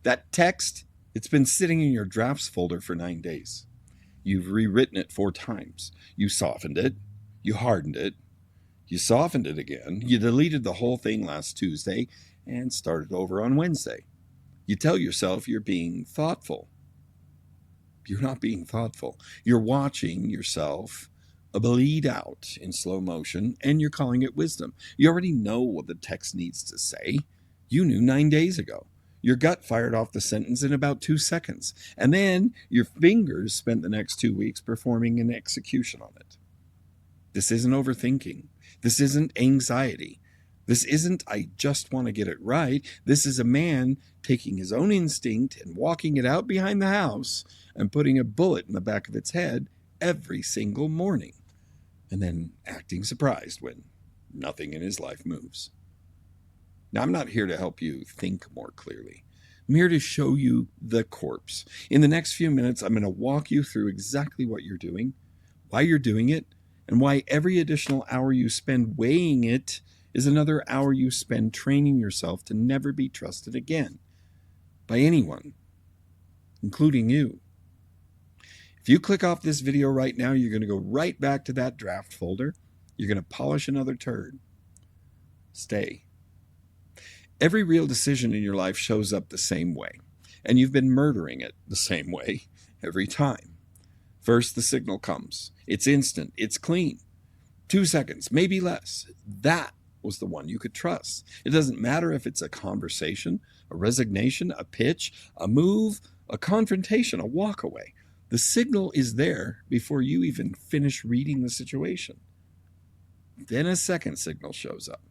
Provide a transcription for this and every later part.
That text, it's been sitting in your drafts folder for 9 days. You've rewritten it 4 times. You softened it. You hardened it. You softened it again. You deleted the whole thing last Tuesday and started over on Wednesday. You tell yourself you're being thoughtful. You're not being thoughtful. You're watching yourself bleed out in slow motion, and you're calling it wisdom. You already know what the text needs to say. You knew 9 days ago. Your gut fired off the sentence in about 2 seconds, and then your fingers spent the next 2 weeks performing an execution on it. This isn't overthinking. This isn't anxiety. This isn't, I just want to get it right. This is a man taking his own instinct and walking it out behind the house and putting a bullet in the back of its head every single morning, and then acting surprised when nothing in his life moves. Now, I'm not here to help you think more clearly. I'm here to show you the corpse. In the next few minutes, I'm going to walk you through exactly what you're doing, why you're doing it, and why every additional hour you spend weighing it is another hour you spend training yourself to never be trusted again by anyone, including you. If you click off this video right now, you're going to go right back to that draft folder. You're going to polish another turd. Stay. Every real decision in your life shows up the same way, and you've been murdering it the same way every time. First, the signal comes. It's instant. It's clean. 2 seconds, maybe less. That was the one you could trust. It doesn't matter if it's a conversation, a resignation, a pitch, a move, a confrontation, a walk away. The signal is there before you even finish reading the situation. Then a second signal shows up,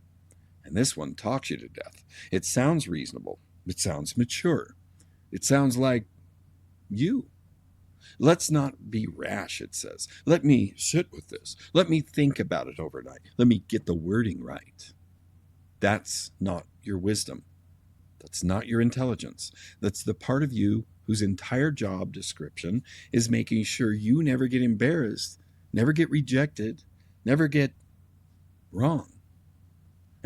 and this one talks you to death. It sounds reasonable. It sounds mature. It sounds like you. Let's not be rash, it says. Let me sit with this. Let me think about it overnight. Let me get the wording right. That's not your wisdom. That's not your intelligence. That's the part of you whose entire job description is making sure you never get embarrassed, never get rejected, never get wrong.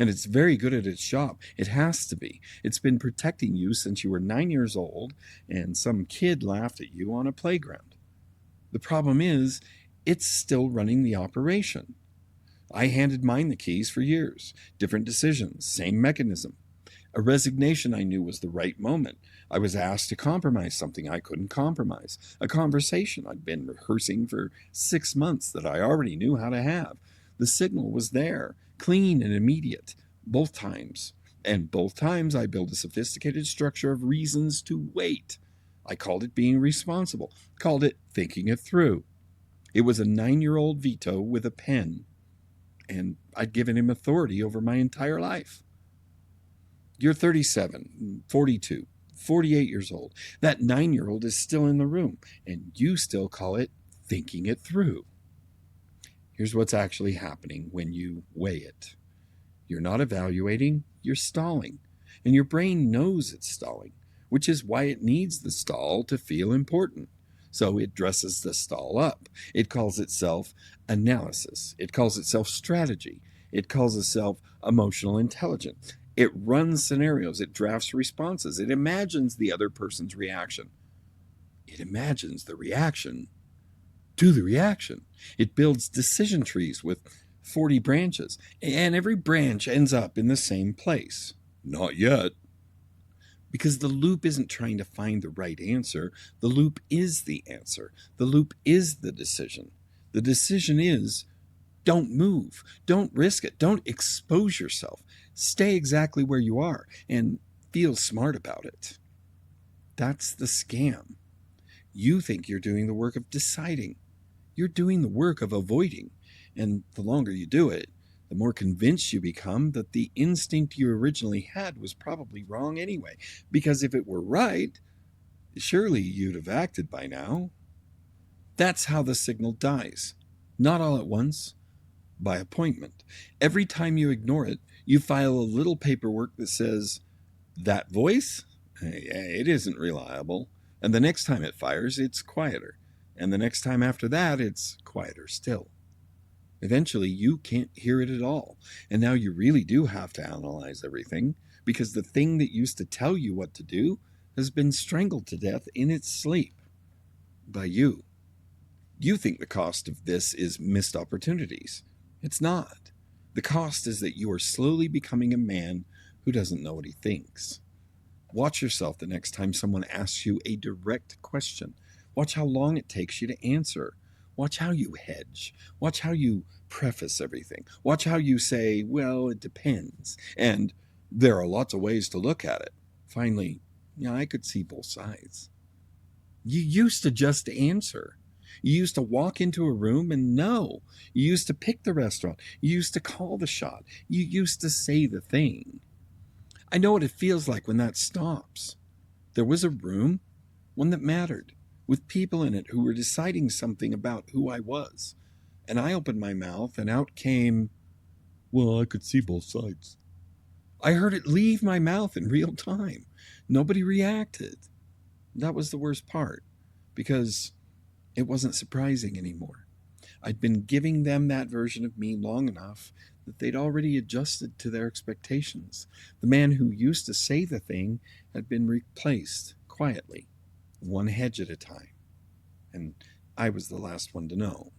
And it's very good at its job. It has to be. It's been protecting you since you were 9 years old and some kid laughed at you on a playground. The problem is, it's still running the operation. I handed mine the keys for years. Different decisions, same mechanism. A resignation I knew was the right moment. I was asked to compromise something I couldn't compromise. A conversation I'd been rehearsing for 6 months that I already knew how to have. The signal was there, clean and immediate, both times. And both times I built a sophisticated structure of reasons to wait. I called it being responsible, called it thinking it through. It was a 9-year-old Veto with a pen, and I'd given him authority over my entire life. You're 37, 42, 48 years old. That 9-year-old is still in the room, and you still call it thinking it through. Here's what's actually happening when you weigh it. You're not evaluating, you're stalling. And your brain knows it's stalling, which is why it needs the stall to feel important. So it dresses the stall up. It calls itself analysis. It calls itself strategy. It calls itself emotional intelligence. It runs scenarios. It drafts responses. It imagines the other person's reaction. It imagines the reaction to the reaction. It builds decision trees with 40 branches, and every branch ends up in the same place. Not yet. Because the loop isn't trying to find the right answer. The loop is the answer. The loop is the decision. The decision is, don't move. Don't risk it. Don't expose yourself. Stay exactly where you are and feel smart about it. That's the scam. You think you're doing the work of deciding. You're doing the work of avoiding. And the longer you do it, the more convinced you become that the instinct you originally had was probably wrong anyway. Because if it were right, surely you'd have acted by now. That's how the signal dies. Not all at once, by appointment. Every time you ignore it, you file a little paperwork that says, that voice? It isn't reliable. And the next time it fires, it's quieter. And the next time after that, it's quieter still. Eventually, you can't hear it at all. And now you really do have to analyze everything, because the thing that used to tell you what to do has been strangled to death in its sleep by you. You think the cost of this is missed opportunities. It's not. The cost is that you are slowly becoming a man who doesn't know what he thinks. Watch yourself the next time someone asks you a direct question. Watch how long it takes you to answer. Watch how you hedge. Watch how you preface everything. Watch how you say, well, it depends. And there are lots of ways to look at it. Finally, I could see both sides. You used to just answer. You used to walk into a room and know. You used to pick the restaurant. You used to call the shot. You used to say the thing. I know what it feels like when that stops. There was a room, one that mattered, with people in it who were deciding something about who I was. And I opened my mouth and out came, well, I could see both sides. I heard it leave my mouth in real time. Nobody reacted. That was the worst part, because it wasn't surprising anymore. I'd been giving them that version of me long enough that they'd already adjusted to their expectations. The man who used to say the thing had been replaced quietly, one hedge at a time. And I was the last one to know.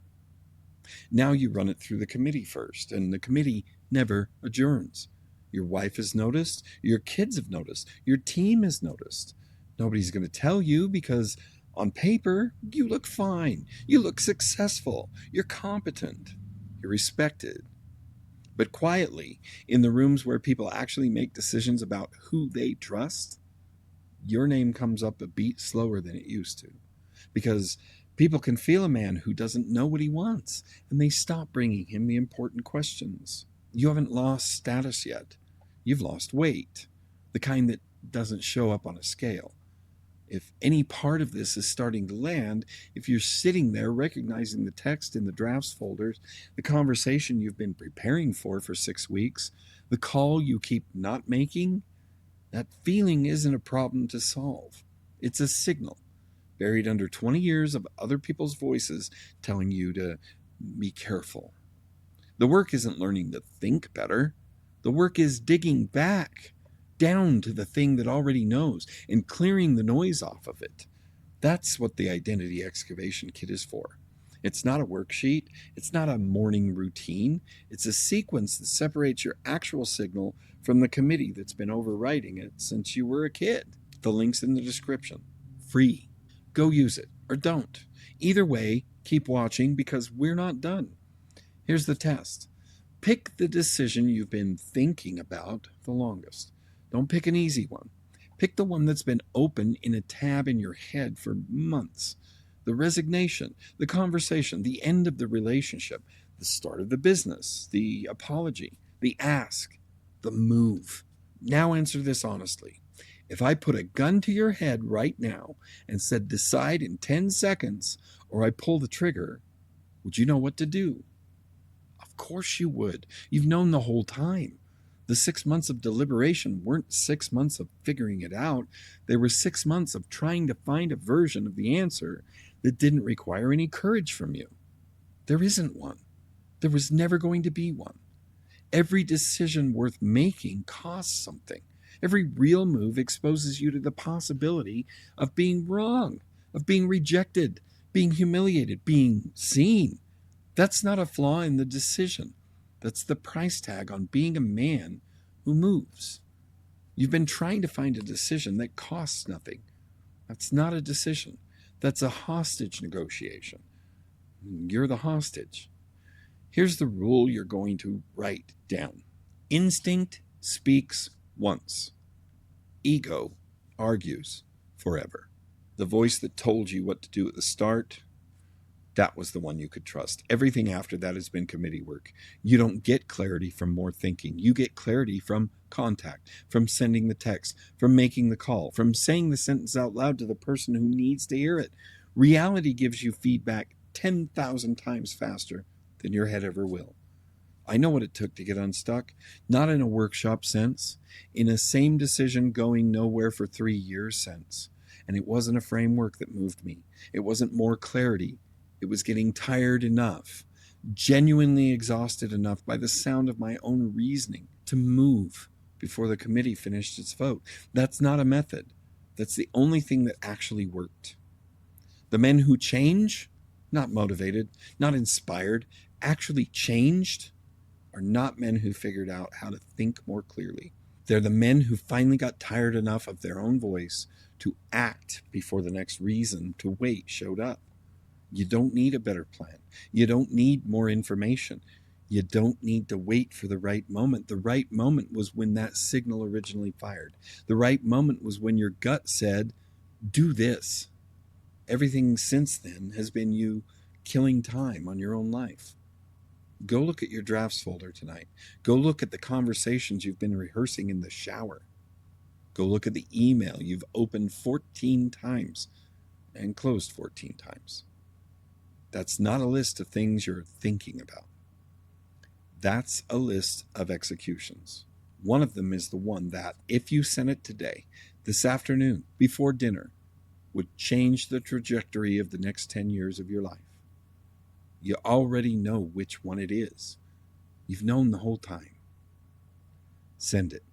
Now you run it through the committee first, and the committee never adjourns. Your wife has noticed, your kids have noticed, your team has noticed. Nobody's going to tell you because on paper, you look fine. You look successful. You're competent. You're respected. But quietly, in the rooms where people actually make decisions about who they trust, your name comes up a beat slower than it used to. Because people can feel a man who doesn't know what he wants, and they stop bringing him the important questions. You haven't lost status yet. You've lost weight, the kind that doesn't show up on a scale. If any part of this is starting to land, if you're sitting there recognizing the text in the drafts folders, the conversation you've been preparing for 6 weeks, the call you keep not making, that feeling isn't a problem to solve. It's a signal buried under 20 years of other people's voices telling you to be careful. The work isn't learning to think better. The work is digging back down to the thing that already knows and clearing the noise off of it. That's what the identity excavation kit is for. It's not a worksheet. It's not a morning routine. It's a sequence that separates your actual signal from the committee that's been overriding it since you were a kid. The link's in the description. Free. Go use it or don't. Either way, keep watching because we're not done. Here's the test. Pick the decision you've been thinking about the longest. Don't pick an easy one. Pick the one that's been open in a tab in your head for months. The resignation, the conversation, the end of the relationship, the start of the business, the apology, the ask, the move. Now answer this honestly. If I put a gun to your head right now and said decide in 10 seconds or I pull the trigger, would you know what to do? Of course you would. You've known the whole time. The 6 months of deliberation weren't 6 months of figuring it out. They were 6 months of trying to find a version of the answer that didn't require any courage from you. There isn't one. There was never going to be one. Every decision worth making costs something. Every real move exposes you to the possibility of being wrong, of being rejected, being humiliated, being seen. That's not a flaw in the decision. That's the price tag on being a man who moves. You've been trying to find a decision that costs nothing. That's not a decision. That's a hostage negotiation. You're the hostage. Here's the rule you're going to write down. Instinct speaks once. Ego argues forever. The voice that told you what to do at the start, that was the one you could trust. Everything after that has been committee work. You don't get clarity from more thinking. You get clarity from contact, from sending the text, from making the call, from saying the sentence out loud to the person who needs to hear it. Reality gives you feedback 10,000 times faster than your head ever will. I know what it took to get unstuck, not in a workshop sense, in a same decision going nowhere for 3 years sense. And it wasn't a framework that moved me. It wasn't more clarity. It was getting tired enough, genuinely exhausted enough by the sound of my own reasoning to move before the committee finished its vote. That's not a method. That's the only thing that actually worked. The men who change, not motivated, not inspired, actually changed, are not men who figured out how to think more clearly. They're the men who finally got tired enough of their own voice to act before the next reason to wait showed up. You don't need a better plan. You don't need more information. You don't need to wait for the right moment. The right moment was when that signal originally fired. The right moment was when your gut said, do this. Everything since then has been you killing time on your own life. Go look at your drafts folder tonight. Go look at the conversations you've been rehearsing in the shower. Go look at the email you've opened 14 times and closed 14 times. That's not a list of things you're thinking about. That's a list of executions. One of them is the one that, if you sent it today, this afternoon, before dinner, would change the trajectory of the next 10 years of your life. You already know which one it is. You've known the whole time. Send it.